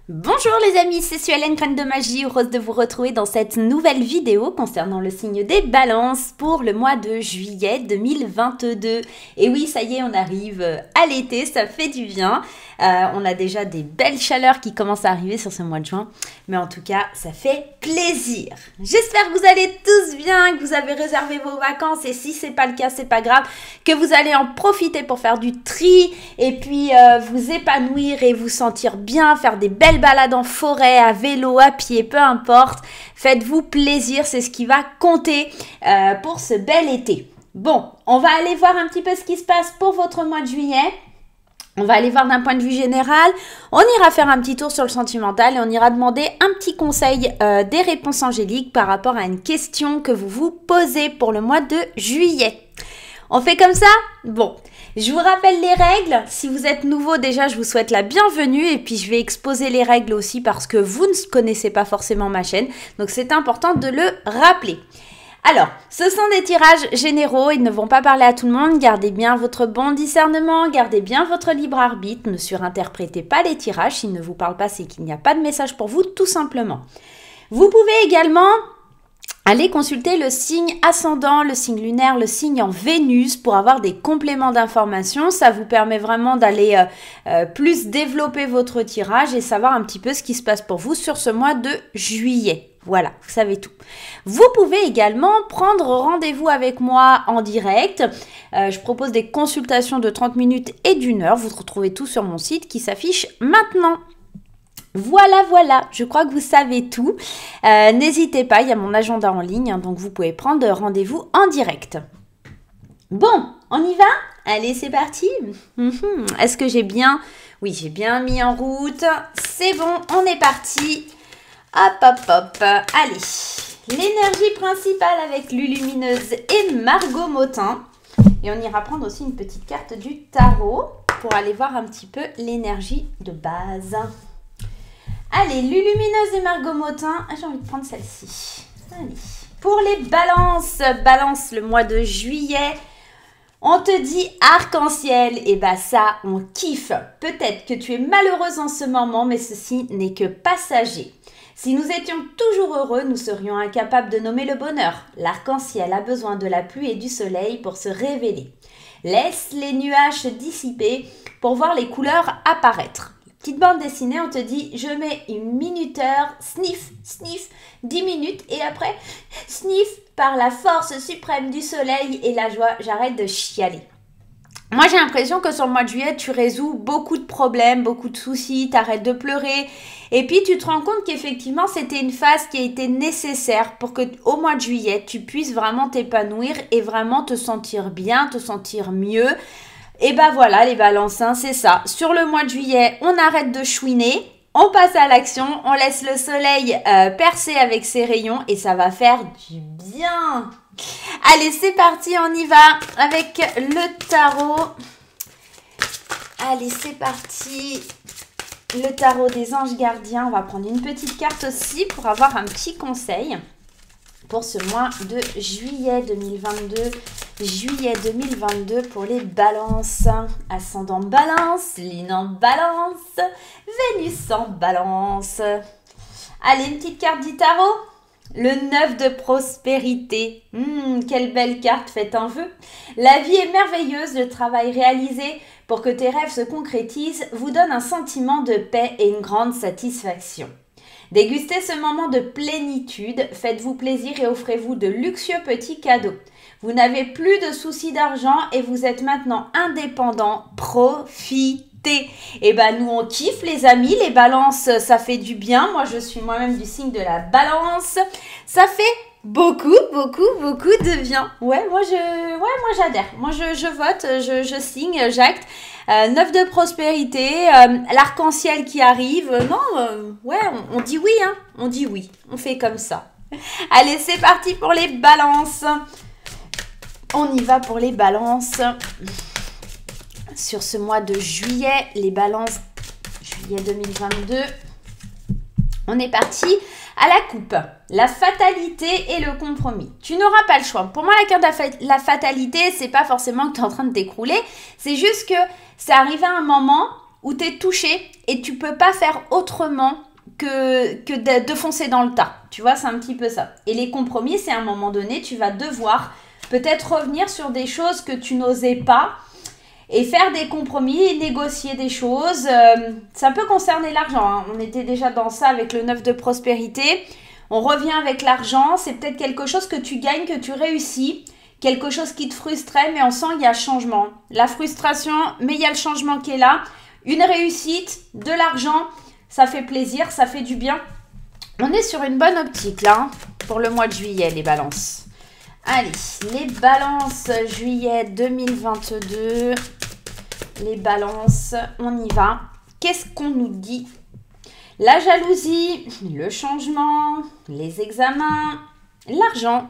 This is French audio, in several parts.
Bonjour les amis, c'est Suelen, Crâne de Magie, heureuse de vous retrouver dans cette nouvelle vidéo concernant le signe des balances pour le mois de juillet 2022. Et oui, ça y est, on arrive à l'été, ça fait du bien. On a déjà des belles chaleurs qui commencent à arriver sur ce mois de juin, mais en tout cas, ça fait plaisir. J'espère que vous allez tous bien, que vous avez réservé vos vacances et si c'est pas le cas, c'est pas grave, que vous allez en profiter pour faire du tri et puis vous épanouir et vous sentir bien, faire des belles balade en forêt, à vélo, à pied, peu importe. Faites-vous plaisir, c'est ce qui va compter pour ce bel été. Bon, on va aller voir un petit peu ce qui se passe pour votre mois de juillet. On va aller voir d'un point de vue général. On ira faire un petit tour sur le sentimental et on ira demander un petit conseil des réponses angéliques par rapport à une question que vous vous posez pour le mois de juillet. On fait comme ça? Bon, je vous rappelle les règles. Si vous êtes nouveau, déjà, je vous souhaite la bienvenue. Et puis, je vais exposer les règles aussi parce que vous ne connaissez pas forcément ma chaîne. Donc, c'est important de le rappeler. Alors, ce sont des tirages généraux. Ils ne vont pas parler à tout le monde. Gardez bien votre bon discernement. Gardez bien votre libre arbitre. Ne surinterprétez pas les tirages. S'ils ne vous parlent pas, c'est qu'il n'y a pas de message pour vous, tout simplement. Vous pouvez également allez consulter le signe ascendant, le signe lunaire, le signe en Vénus pour avoir des compléments d'informations. Ça vous permet vraiment d'aller plus développer votre tirage et savoir un petit peu ce qui se passe pour vous sur ce mois de juillet. Voilà, vous savez tout. Vous pouvez également prendre rendez-vous avec moi en direct. Je propose des consultations de 30 minutes et d'1 heure. Vous retrouvez tout sur mon site qui s'affiche maintenant. Voilà, je crois que vous savez tout. N'hésitez pas, il y a mon agenda en ligne, hein, donc vous pouvez prendre rendez-vous en direct. Bon, on y va? Allez, c'est parti. Est-ce que j'ai bien... Oui, j'ai bien mis en route. C'est bon, on est parti. Hop. Allez, l'énergie principale avec Lulumineuse et Margot Motin. Et on ira prendre aussi une petite carte du tarot pour aller voir un petit peu l'énergie de base. Allez, Lulumineuse et Margot Motin. J'ai envie de prendre celle-ci. Allez. Pour les balances, balance le mois de juillet. On te dit arc-en-ciel. Et bah ça, on kiffe. Peut-être que tu es malheureuse en ce moment, mais ceci n'est que passager. Si nous étions toujours heureux, nous serions incapables de nommer le bonheur. L'arc-en-ciel a besoin de la pluie et du soleil pour se révéler. Laisse les nuages se dissiper pour voir les couleurs apparaître. Petite bande dessinée, on te dit, je mets une minuteur, sniff, 10 minutes et après, sniff par la force suprême du soleil et la joie, j'arrête de chialer. Moi, j'ai l'impression que sur le mois de juillet, tu résous beaucoup de problèmes, beaucoup de soucis, t'arrêtes de pleurer. Et puis, tu te rends compte qu'effectivement, c'était une phase qui a été nécessaire pour que au mois de juillet, tu puisses vraiment t'épanouir et vraiment te sentir bien, te sentir mieux. Et bah voilà les balances, hein, c'est ça. Sur le mois de juillet, on arrête de chouiner, on passe à l'action, on laisse le soleil percer avec ses rayons et ça va faire du bien. Allez, c'est parti, on y va avec le tarot. Allez, c'est parti. Le tarot des anges gardiens. On va prendre une petite carte aussi pour avoir un petit conseil pour ce mois de juillet 2022. Juillet 2022 pour les balances. Ascendant balance, lune en balance, Vénus en balance. Allez, une petite carte du tarot. Le 9 de prospérité. Quelle belle carte, faites un vœu. La vie est merveilleuse, le travail réalisé pour que tes rêves se concrétisent vous donne un sentiment de paix et une grande satisfaction. Dégustez ce moment de plénitude, faites-vous plaisir et offrez-vous de luxueux petits cadeaux. Vous n'avez plus de soucis d'argent et vous êtes maintenant indépendant. Profitez. Et ben nous on kiffe les amis, les balances ça fait du bien. Moi je suis moi-même du signe de la balance. Ça fait beaucoup de bien. Ouais, moi j'adhère. Moi je vote, je signe, j'acte. 9 de prospérité, l'arc-en-ciel qui arrive. Ouais, on dit oui, hein. On dit oui. On fait comme ça. Allez, c'est parti pour les balances. On y va pour les balances. Sur ce mois de juillet, les balances, juillet 2022. On est parti à la coupe. La fatalité et le compromis. Tu n'auras pas le choix. Pour moi, la carte de la fatalité, c'est pas forcément que tu es en train de t'écrouler. C'est juste que c'est arrivé à un moment où tu es touché et tu peux pas faire autrement que de foncer dans le tas. Tu vois, c'est un petit peu ça. Et les compromis, c'est à un moment donné, tu vas devoir peut-être revenir sur des choses que tu n'osais pas et faire des compromis, négocier des choses. Ça peut concerner l'argent, hein. On était déjà dans ça avec le 9 de prospérité. On revient avec l'argent. C'est peut-être quelque chose que tu gagnes, que tu réussis. Quelque chose qui te frustrait, mais on sent qu'il y a changement. La frustration, mais il y a le changement qui est là. Une réussite, de l'argent, ça fait plaisir, ça fait du bien. On est sur une bonne optique là, hein, pour le mois de juillet, les balances. Allez, les balances juillet 2022. Les balances, on y va. Qu'est-ce qu'on nous dit? La jalousie, le changement, les examens, l'argent,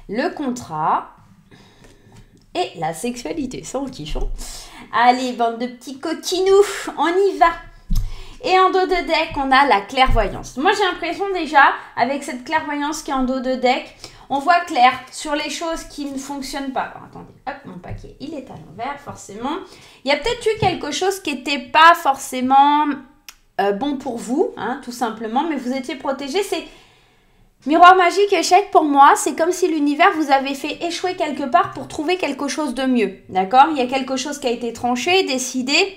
le contrat et la sexualité. Ça, on kiffe. Allez, bande de petits coquinous, on y va. Et en dos de deck, on a la clairvoyance. Moi, j'ai l'impression déjà, avec cette clairvoyance qui est en dos de deck, on voit clair sur les choses qui ne fonctionnent pas. Alors, attendez, hop, mon paquet, il est à l'envers, forcément. Il y a peut-être eu quelque chose qui n'était pas forcément bon pour vous, hein, tout simplement, mais vous étiez protégé. C'est miroir magique, échec, pour moi, c'est comme si l'univers vous avait fait échouer quelque part pour trouver quelque chose de mieux, d'accord? Il y a quelque chose qui a été tranché, décidé,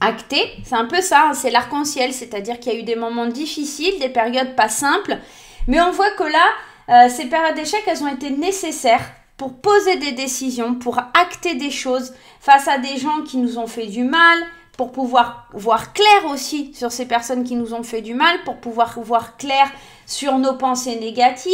acté. C'est un peu ça, hein, c'est l'arc-en-ciel, c'est-à-dire qu'il y a eu des moments difficiles, des périodes pas simples, mais on voit que là, ces périodes d'échec, elles ont été nécessaires pour poser des décisions, pour acter des choses face à des gens qui nous ont fait du mal, pour pouvoir voir clair aussi sur ces personnes qui nous ont fait du mal, pour pouvoir voir clair sur nos pensées négatives,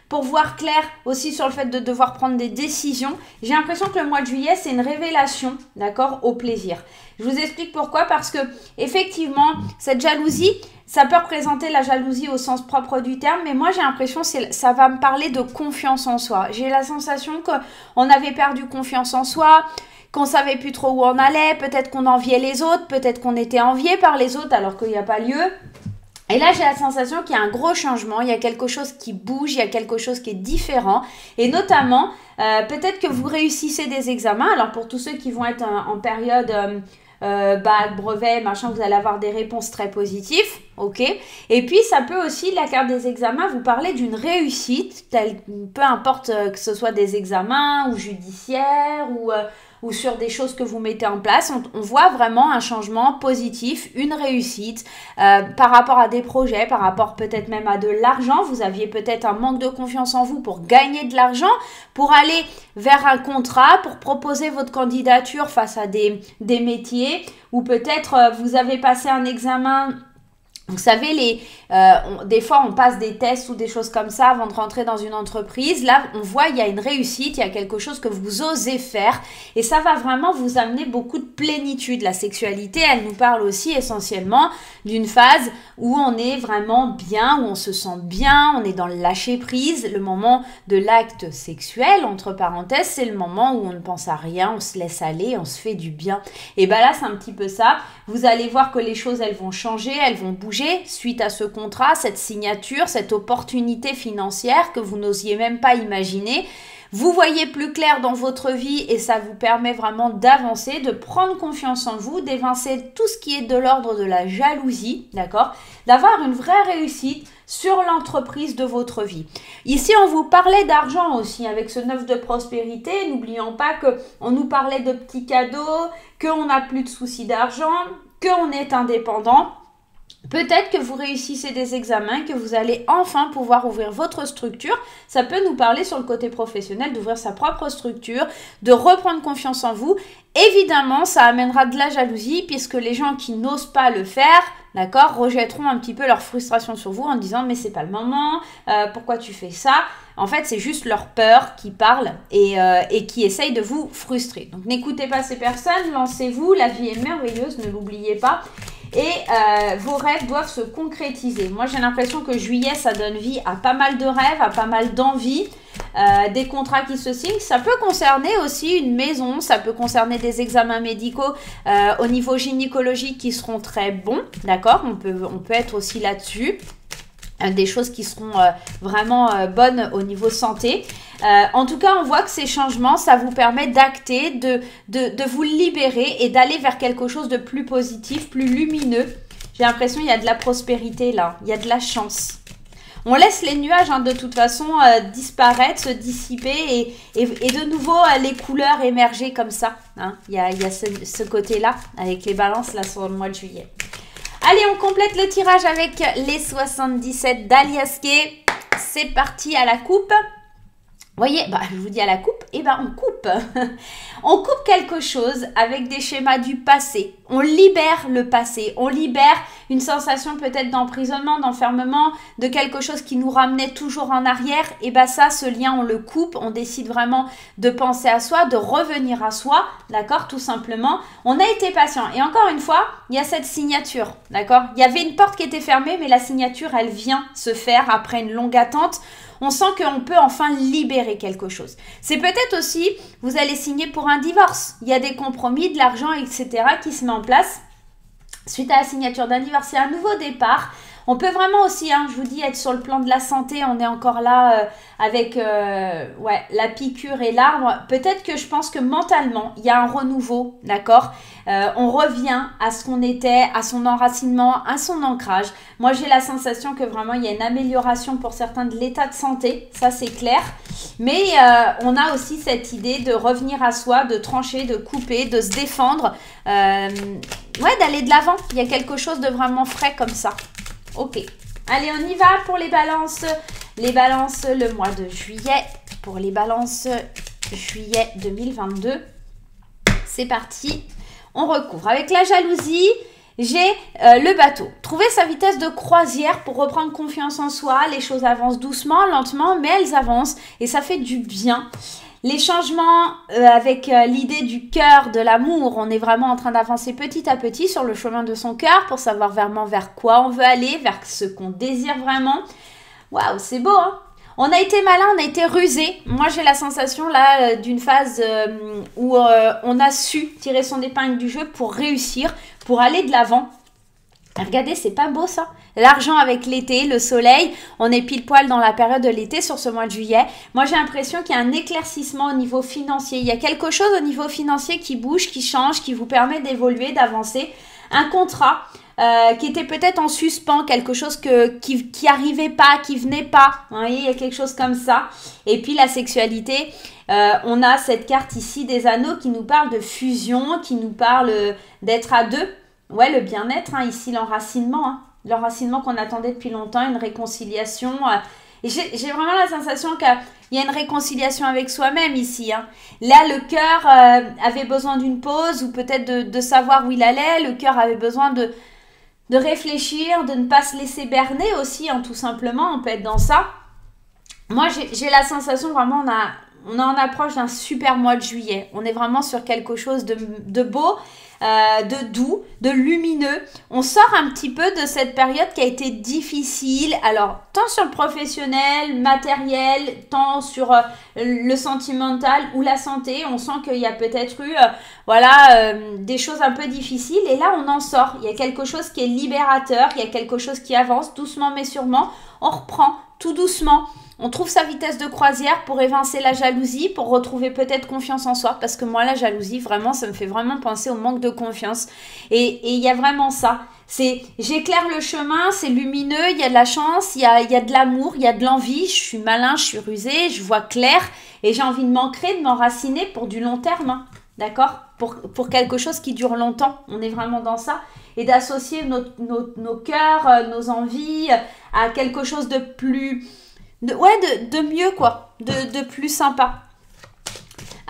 pour voir clair aussi sur le fait de devoir prendre des décisions. J'ai l'impression que le mois de juillet, c'est une révélation, d'accord, au plaisir. Je vous explique pourquoi, parce que effectivement, cette jalousie, ça peut représenter la jalousie au sens propre du terme, mais moi j'ai l'impression que ça va me parler de confiance en soi. J'ai la sensation qu'on avait perdu confiance en soi, qu'on savait plus trop où on allait, peut-être qu'on enviait les autres, peut-être qu'on était envié par les autres alors qu'il n'y a pas lieu. Et là, j'ai la sensation qu'il y a un gros changement, il y a quelque chose qui bouge, il y a quelque chose qui est différent. Et notamment, peut-être que vous réussissez des examens. Alors, pour tous ceux qui vont être en période bac, brevet, machin, vous allez avoir des réponses très positives, ok. Et puis, ça peut aussi, la carte des examens, vous parler d'une réussite, peu importe que ce soit des examens ou judiciaires ou sur des choses que vous mettez en place. On voit vraiment un changement positif, une réussite par rapport à des projets, par rapport peut-être même à de l'argent. Vous aviez peut-être un manque de confiance en vous pour gagner de l'argent, pour aller vers un contrat, pour proposer votre candidature face à des métiers, ou peut-être vous avez passé un examen. Vous savez, des fois, on passe des tests ou des choses comme ça avant de rentrer dans une entreprise. Là, on voit il y a une réussite, il y a quelque chose que vous osez faire. Et ça va vraiment vous amener beaucoup de plénitude. La sexualité, elle nous parle aussi essentiellement d'une phase où on est vraiment bien, où on se sent bien, on est dans le lâcher-prise. Le moment de l'acte sexuel, entre parenthèses, c'est le moment où on ne pense à rien, on se laisse aller, on se fait du bien. Et bien là, c'est un petit peu ça. Vous allez voir que les choses, elles vont changer, elles vont bouger suite à ce contrat, cette signature, cette opportunité financière que vous n'osiez même pas imaginer. Vous voyez plus clair dans votre vie et ça vous permet vraiment d'avancer, de prendre confiance en vous, d'évincer tout ce qui est de l'ordre de la jalousie, d'accord? D'avoir une vraie réussite sur l'entreprise de votre vie. Ici, on vous parlait d'argent aussi avec ce 9 de prospérité. N'oublions pas qu'on nous parlait de petits cadeaux, qu'on n'a plus de soucis d'argent, qu'on est indépendant. Peut-être que vous réussissez des examens, que vous allez enfin pouvoir ouvrir votre structure. Ça peut nous parler sur le côté professionnel d'ouvrir sa propre structure, de reprendre confiance en vous. Évidemment, ça amènera de la jalousie puisque les gens qui n'osent pas le faire, d'accord, rejetteront un petit peu leur frustration sur vous en disant « mais c'est pas le moment, pourquoi tu fais ça ?» En fait, c'est juste leur peur qui parle et qui essaye de vous frustrer. Donc, n'écoutez pas ces personnes, lancez-vous, la vie est merveilleuse, ne l'oubliez pas. Et vos rêves doivent se concrétiser. Moi, j'ai l'impression que juillet, ça donne vie à pas mal de rêves, à pas mal d'envies, des contrats qui se signent. Ça peut concerner aussi une maison, ça peut concerner des examens médicaux au niveau gynécologique qui seront très bons, d'accord? On peut être aussi là-dessus. Des choses qui seront vraiment bonnes au niveau santé. En tout cas, on voit que ces changements, ça vous permet d'acter, de vous libérer et d'aller vers quelque chose de plus positif, plus lumineux. J'ai l'impression qu'il y a de la prospérité là, il y a de la chance. On laisse les nuages de toute façon disparaître, se dissiper et de nouveau les couleurs émerger comme ça. Hein. Il y a ce côté-là avec les balances là sur le mois de juillet. Allez, on complète le tirage avec les 77 d'Alias Kay. C'est parti à la coupe. Vous voyez, je vous dis à la coupe, on coupe. On coupe quelque chose avec des schémas du passé. On libère le passé. On libère une sensation peut-être d'emprisonnement, d'enfermement, de quelque chose qui nous ramenait toujours en arrière. Ça, ce lien, on le coupe. On décide vraiment de penser à soi, de revenir à soi, d'accord, tout simplement. On a été patient. Et encore une fois, il y a cette signature, d'accord. Il y avait une porte qui était fermée, mais la signature, elle vient se faire après une longue attente. On sent qu'on peut enfin libérer quelque chose. C'est peut-être aussi, vous allez signer pour un divorce. Il y a des compromis, de l'argent, etc. qui se met en place suite à la signature d'un divorce. C'est un nouveau départ. On peut vraiment aussi, je vous dis, être sur le plan de la santé. On est encore là avec la piqûre et l'arbre. Peut-être que je pense que mentalement, il y a un renouveau, d'accord. On revient à ce qu'on était, à son enracinement, à son ancrage. Moi, j'ai la sensation que vraiment, il y a une amélioration pour certains de l'état de santé. Ça, c'est clair. Mais on a aussi cette idée de revenir à soi, de trancher, de couper, de se défendre. D'aller de l'avant. Il y a quelque chose de vraiment frais comme ça. Ok, allez, on y va pour les balances. Les balances le mois de juillet. Pour les balances juillet 2022. C'est parti. On recouvre. Avec la jalousie, j'ai le bateau. Trouver sa vitesse de croisière pour reprendre confiance en soi. Les choses avancent doucement, lentement, mais elles avancent et ça fait du bien. Les changements avec l'idée du cœur, de l'amour, on est vraiment en train d'avancer petit à petit sur le chemin de son cœur pour savoir vraiment vers quoi on veut aller, vers ce qu'on désire vraiment. Waouh, c'est beau, hein? On a été malin, on a été rusé. Moi, j'ai la sensation là d'une phase où on a su tirer son épingle du jeu pour réussir, pour aller de l'avant. Regardez, c'est pas beau ça? L'argent avec l'été, le soleil, on est pile poil dans la période de l'été sur ce mois de juillet. Moi, j'ai l'impression qu'il y a un éclaircissement au niveau financier. Il y a quelque chose au niveau financier qui bouge, qui change, qui vous permet d'évoluer, d'avancer. Un contrat qui était peut-être en suspens, quelque chose qui arrivait pas, qui venait pas. Vous voyez, il y a quelque chose comme ça. Et puis la sexualité, on a cette carte ici des anneaux qui nous parle de fusion, qui nous parle d'être à deux. Ouais, le bien-être, ici l'enracinement, l'enracinement qu'on attendait depuis longtemps, une réconciliation. Et j'ai vraiment la sensation qu'il y a une réconciliation avec soi-même ici. Là, le cœur avait besoin d'une pause ou peut-être de savoir où il allait. Le cœur avait besoin de réfléchir, de ne pas se laisser berner aussi, tout simplement. On peut être dans ça. Moi, j'ai la sensation vraiment, on est en approche d'un super mois de juillet. On est vraiment sur quelque chose de beau. De doux, de lumineux. On sort un petit peu de cette période qui a été difficile, alors tant sur le professionnel, matériel, tant sur le sentimental ou la santé. On sent qu'il y a peut-être eu des choses un peu difficiles et là on en sort. Il y a quelque chose qui est libérateur, il y a quelque chose qui avance doucement mais sûrement. On reprend tout doucement. On trouve sa vitesse de croisière pour évincer la jalousie, pour retrouver peut-être confiance en soi. Parce que moi, la jalousie, vraiment, ça me fait vraiment penser au manque de confiance. Et il y a vraiment ça. J'éclaire le chemin, c'est lumineux, il y a de la chance, il y a de l'amour, il y a de l'envie. Je suis malin, je suis rusé, je vois clair. Et j'ai envie de m'ancrer, de m'enraciner pour du long terme. D'accord? Pour quelque chose qui dure longtemps. On est vraiment dans ça. Et d'associer nos cœurs, nos envies à quelque chose de plus... de mieux quoi, de plus sympa.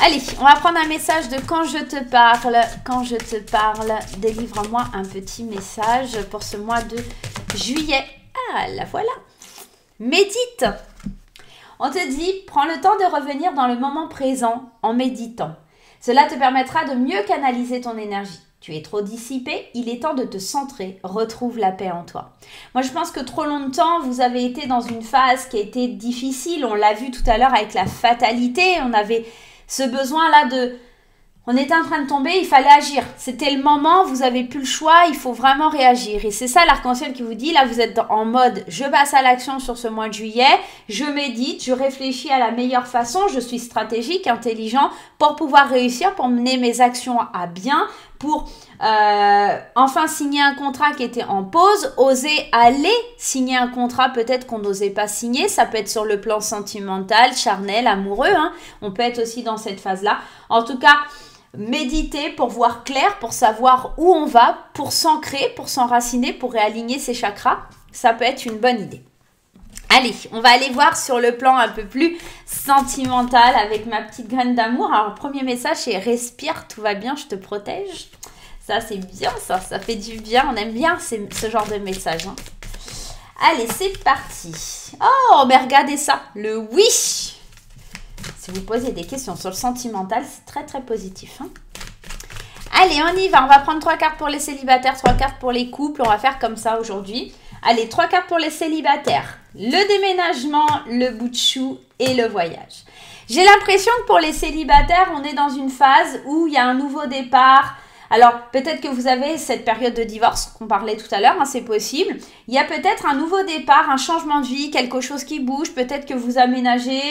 Allez, on va prendre un message de quand je te parle, délivre-moi un petit message pour ce mois de juillet. Ah, la voilà. Médite. On te dit, prends le temps de revenir dans le moment présent en méditant. Cela te permettra de mieux canaliser ton énergie. Tu es trop dissipé, il est temps de te centrer, retrouve la paix en toi. Moi, je pense que trop longtemps, vous avez été dans une phase qui a été difficile. On l'a vu tout à l'heure avec la fatalité. On avait ce besoin-là on était en train de tomber, il fallait agir. C'était le moment, vous n'avez plus le choix, il faut vraiment réagir. Et c'est ça l'arc-en-ciel qui vous dit, là vous êtes en mode, je passe à l'action sur ce mois de juillet, je médite, je réfléchis à la meilleure façon, je suis stratégique, intelligent pour pouvoir réussir, pour mener mes actions à bien, pour enfin signer un contrat qui était en pause, oser aller signer un contrat peut-être qu'on n'osait pas signer, ça peut être sur le plan sentimental, charnel, amoureux, hein. On peut être aussi dans cette phase-là. En tout cas, méditer pour voir clair, pour savoir où on va, pour s'ancrer, pour s'enraciner, pour réaligner ses chakras, ça peut être une bonne idée. Allez, on va aller voir sur le plan un peu plus sentimental avec ma petite graine d'amour. Alors, premier message, c'est respire, tout va bien, je te protège. Ça, c'est bien, ça fait du bien. On aime bien ce genre de message, hein. Allez, c'est parti. Oh, mais regardez ça, le oui. Si vous posez des questions sur le sentimental, c'est très, très positif, hein. Allez, on y va. On va prendre 3 cartes pour les célibataires, 3 cartes pour les couples. On va faire comme ça aujourd'hui. Allez, 3 cartes pour les célibataires. Le déménagement, le bout de chou et le voyage. J'ai l'impression que pour les célibataires, on est dans une phase où il y a un nouveau départ. Alors, peut-être que vous avez cette période de divorce qu'on parlait tout à l'heure, hein, c'est possible. Il y a peut-être un nouveau départ, un changement de vie, quelque chose qui bouge. Peut-être que vous aménagez,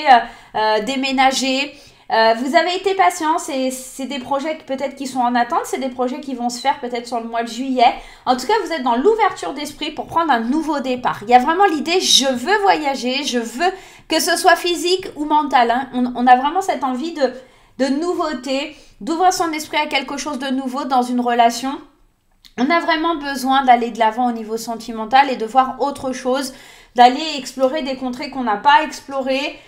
déménagez. Vous avez été patient, c'est des projets peut-être qui sont en attente, c'est des projets qui vont se faire peut-être sur le mois de juillet. En tout cas, vous êtes dans l'ouverture d'esprit pour prendre un nouveau départ. Il y a vraiment l'idée, je veux voyager, je veux que ce soit physique ou mental, hein. On a vraiment cette envie de nouveauté, d'ouvrir son esprit à quelque chose de nouveau dans une relation. On a vraiment besoin d'aller de l'avant au niveau sentimental et de voir autre chose, d'aller explorer des contrées qu'on n'a pas explorées.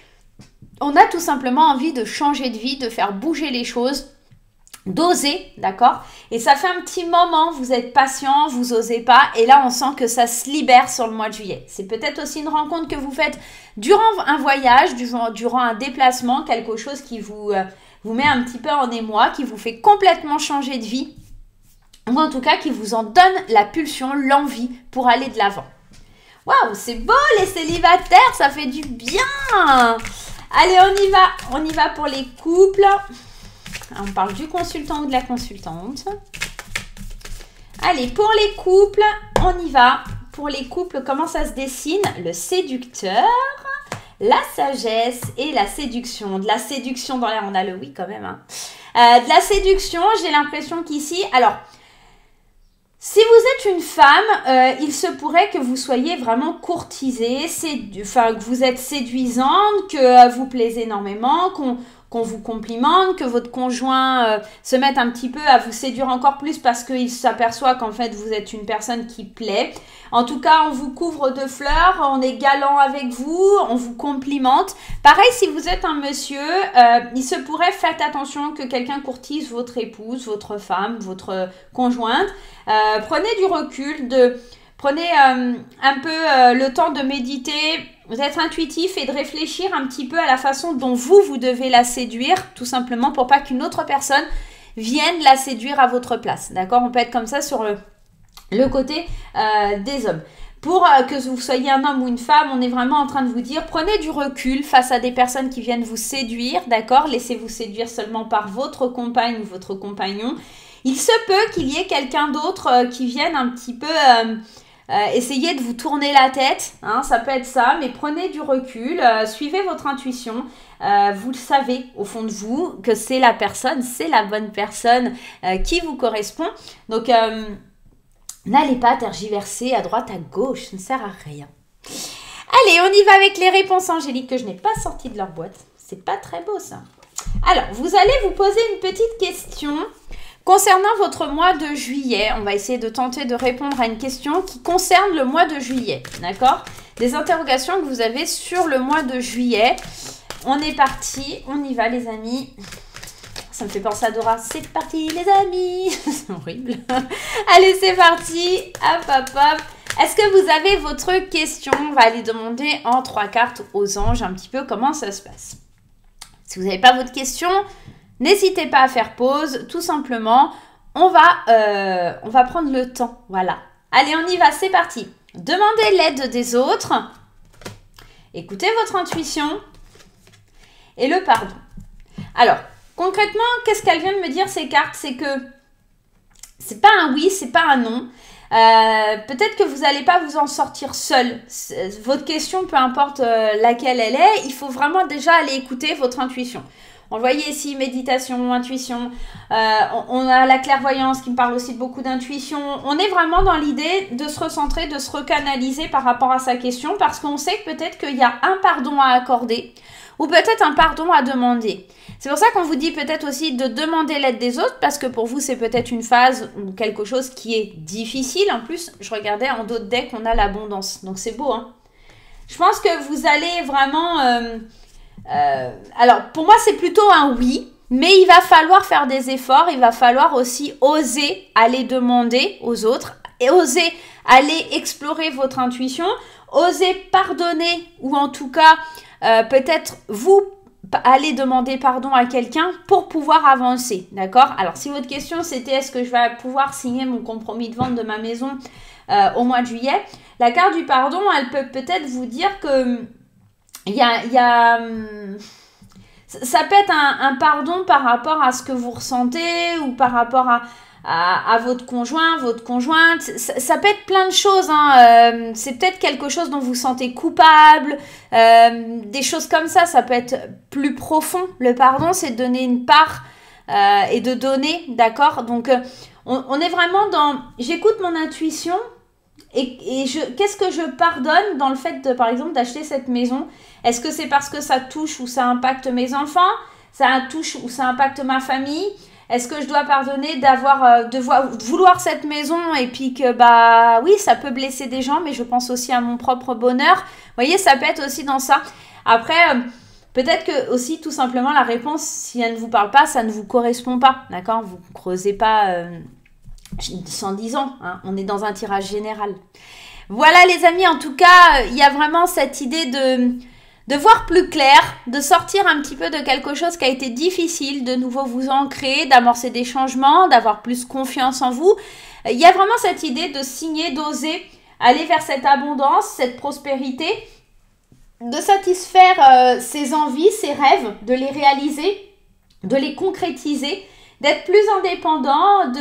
On a tout simplement envie de changer de vie, de faire bouger les choses, d'oser, d'accord? Et ça fait un petit moment, vous êtes patient, vous osez pas, et là on sent que ça se libère sur le mois de juillet. C'est peut-être aussi une rencontre que vous faites durant un voyage, durant un déplacement, quelque chose qui vous met un petit peu en émoi, qui vous fait complètement changer de vie, ou en tout cas qui vous en donne la pulsion, l'envie pour aller de l'avant. Waouh, c'est beau les célibataires, ça fait du bien! Allez, on y va pour les couples. On parle du consultant ou de la consultante. Allez, pour les couples, on y va. Pour les couples, comment ça se dessine? Le séducteur, la sagesse et la séduction. De la séduction dans l'air, on a le oui quand même, hein. De la séduction, j'ai l'impression qu'ici... Alors, si vous êtes une femme, il se pourrait que vous soyez vraiment courtisée, que vous êtes séduisante, que vous plaisez énormément, qu'on vous complimente, que votre conjoint se mette un petit peu à vous séduire encore plus parce qu'il s'aperçoit qu'en fait vous êtes une personne qui plaît. En tout cas, on vous couvre de fleurs, on est galant avec vous, on vous complimente. Pareil, si vous êtes un monsieur, il se pourrait, faites attention que quelqu'un courtise votre épouse, votre femme, votre conjointe. Prenez du recul, prenez un peu le temps de méditer, d'être intuitif et de réfléchir un petit peu à la façon dont vous devez la séduire, tout simplement pour pas qu'une autre personne vienne la séduire à votre place. D'accord? On peut être comme ça sur le côté des hommes. Pour que vous soyez un homme ou une femme, on est vraiment en train de vous dire, prenez du recul face à des personnes qui viennent vous séduire, d'accord? Laissez-vous séduire seulement par votre compagne ou votre compagnon. Il se peut qu'il y ait quelqu'un d'autre qui vienne un petit peu essayer de vous tourner la tête, hein, ça peut être ça, mais prenez du recul, suivez votre intuition. Vous le savez au fond de vous que c'est la personne, c'est la bonne personne qui vous correspond. Donc, n'allez pas tergiverser à droite, à gauche, ça ne sert à rien. Allez, on y va avec les réponses angéliques que je n'ai pas sorties de leur boîte. C'est pas très beau ça. Alors, vous allez vous poser une petite question concernant votre mois de juillet. On va essayer de tenter de répondre à une question qui concerne le mois de juillet, d'accord? Des interrogations que vous avez sur le mois de juillet. On est parti, on y va les amis. Ça me fait penser à Dora. C'est parti les amis. C'est horrible. Allez, c'est parti. Hop, hop, hop. Est-ce que vous avez votre question? On va aller demander en 3 cartes aux anges un petit peu comment ça se passe. Si vous n'avez pas votre question, n'hésitez pas à faire pause. Tout simplement, on va prendre le temps. Voilà. Allez, on y va. C'est parti. Demandez l'aide des autres. Écoutez votre intuition. Et le pardon. Alors, Concrètement, qu'est-ce qu'elle vient de me dire ces cartes? C'est que c'est pas un oui, c'est pas un non. Peut-être que vous n'allez pas vous en sortir seul. Votre question, peu importe laquelle elle est, il faut vraiment déjà aller écouter votre intuition. On le voyait ici, méditation, intuition. On a la clairvoyance qui me parle aussi de beaucoup d'intuition. On est vraiment dans l'idée de se recentrer, de se recanaliser par rapport à sa question parce qu'on sait que peut-être qu'il y a un pardon à accorder ou peut-être un pardon à demander. C'est pour ça qu'on vous dit peut-être aussi de demander l'aide des autres parce que pour vous, c'est peut-être une phase ou quelque chose qui est difficile. En plus, je regardais en d'autres decks, on a l'abondance. Donc, c'est beau, hein. Je pense que vous allez vraiment... alors, pour moi, c'est plutôt un oui. Mais il va falloir faire des efforts. Il va falloir aussi oser aller demander aux autres. Et oser aller explorer votre intuition. Oser pardonner ou en tout cas, peut-être vous aller demander pardon à quelqu'un pour pouvoir avancer, d'accord? Alors, si votre question, c'était est-ce que je vais pouvoir signer mon compromis de vente de ma maison au mois de juillet, la carte du pardon, elle peut peut-être vous dire que ça peut être un pardon par rapport à ce que vous ressentez ou par rapport à votre conjoint, votre conjointe. Ça peut être plein de choses. Hein. C'est peut-être quelque chose dont vous sentez coupable. Des choses comme ça. Ça peut être plus profond. Le pardon, c'est de donner une part et de donner. D'accord? Donc, on est vraiment dans... J'écoute mon intuition et qu'est-ce que je pardonne dans le fait, par exemple, d'acheter cette maison? Est-ce que c'est parce que ça touche ou ça impacte mes enfants? Ça touche ou ça impacte ma famille? Est-ce que je dois pardonner de vouloir cette maison et puis que, bah oui, ça peut blesser des gens, mais je pense aussi à mon propre bonheur. Vous voyez, ça peut être aussi dans ça. Après, peut-être que aussi, tout simplement, la réponse, si elle ne vous parle pas, ça ne vous correspond pas. D'accord? Vous ne creusez pas 110 ans. Hein, on est dans un tirage général. Voilà, les amis, en tout cas, il y a vraiment cette idée de voir plus clair, de sortir un petit peu de quelque chose qui a été difficile, de nouveau vous ancrer, d'amorcer des changements, d'avoir plus confiance en vous. Il y a vraiment cette idée de signer, d'oser aller vers cette abondance, cette prospérité, de satisfaire ses envies, ses rêves, de les réaliser, de les concrétiser, d'être plus indépendant,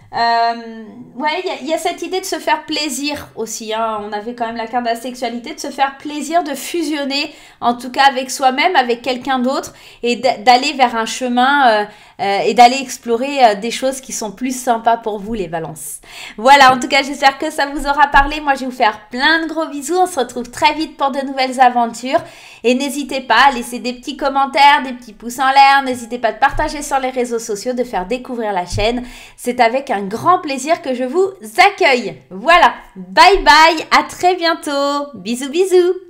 ouais, il y a cette idée de se faire plaisir aussi, hein. On avait quand même la carte de la sexualité, de se faire plaisir, de fusionner, en tout cas avec soi-même, avec quelqu'un d'autre, et d'aller vers un chemin et d'aller explorer des choses qui sont plus sympas pour vous, les balances. Voilà, en tout cas, j'espère que ça vous aura parlé. Moi, je vais vous faire plein de gros bisous. On se retrouve très vite pour de nouvelles aventures. Et n'hésitez pas à laisser des petits commentaires, des petits pouces en l'air. N'hésitez pas de partager sur les réseaux sociaux, de faire découvrir la chaîne. C'est avec un grand plaisir que je vous accueille. Voilà, bye bye, à très bientôt. Bisous, bisous.